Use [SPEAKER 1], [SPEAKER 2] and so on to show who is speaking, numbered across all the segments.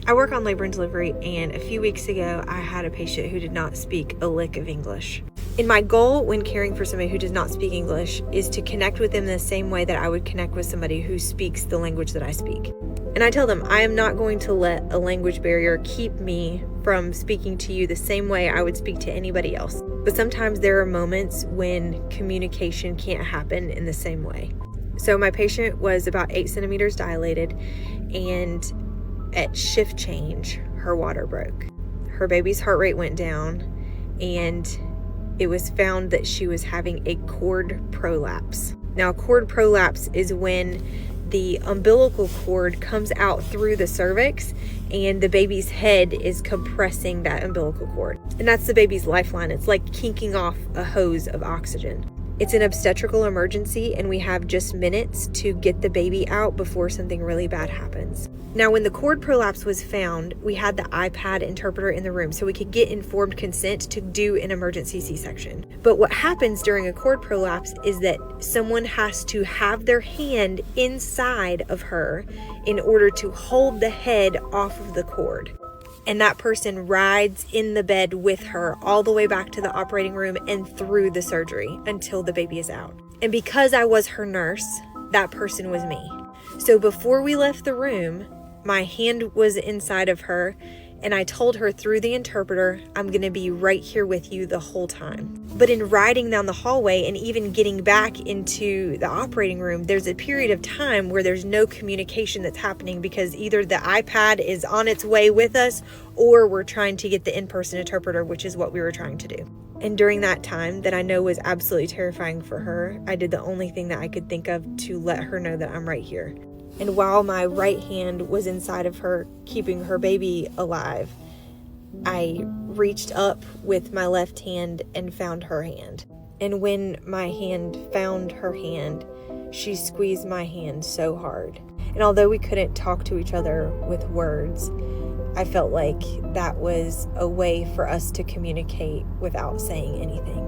[SPEAKER 1] I work on labor and delivery, and a few weeks ago, I had a patient who did not speak a lick of English. And my goal when caring for somebody who does not speak English is to connect with them the same way that I would connect with somebody who speaks the language that I speak. And I tell them, I am not going to let a language barrier keep me from speaking to you the same way I would speak to anybody else. But sometimes there are moments when communication can't happen in the same way. So my patient was about 8 centimeters dilated, and at shift change, her water broke. Her baby's heart rate went down, and it was found that she was having a cord prolapse. Now, a cord prolapse is when the umbilical cord comes out through the cervix and the baby's head is compressing that umbilical cord. And that's the baby's lifeline. It's like kinking off a hose of oxygen. It's an obstetrical emergency, and we have just minutes to get the baby out before something really bad happens. Now, when the cord prolapse was found, we had the iPad interpreter in the room so we could get informed consent to do an emergency C-section. But what happens during a cord prolapse is that someone has to have their hand inside of her in order to hold the head off of the cord. And that person rides in the bed with her all the way back to the operating room and through the surgery until the baby is out. And because I was her nurse, that person was me. So before we left the room, my hand was inside of her, and I told her through the interpreter, I'm going to be right here with you the whole time. But in riding down the hallway and even getting back into the operating room, there's a period of time where there's no communication that's happening because either the iPad is on its way with us or we're trying to get the in-person interpreter, which is what we were trying to do. And during that time that I know was absolutely terrifying for her, I did the only thing that I could think of to let her know that I'm right here. And while my right hand was inside of her, keeping her baby alive, I reached up with my left hand and found her hand. And when my hand found her hand, she squeezed my hand so hard. And although we couldn't talk to each other with words, I felt like that was a way for us to communicate without saying anything.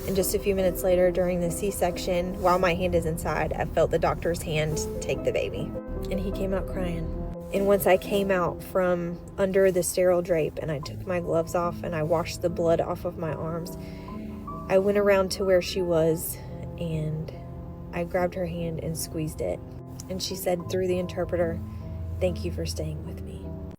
[SPEAKER 1] And just a few minutes later during the C-section, while my hand is inside, I felt the doctor's hand take the baby. And he came out crying. And once I came out from under the sterile drape and I took my gloves off and I washed the blood off of my arms, I went around to where she was and I grabbed her hand and squeezed it. And she said through the interpreter, "Thank you for staying with me."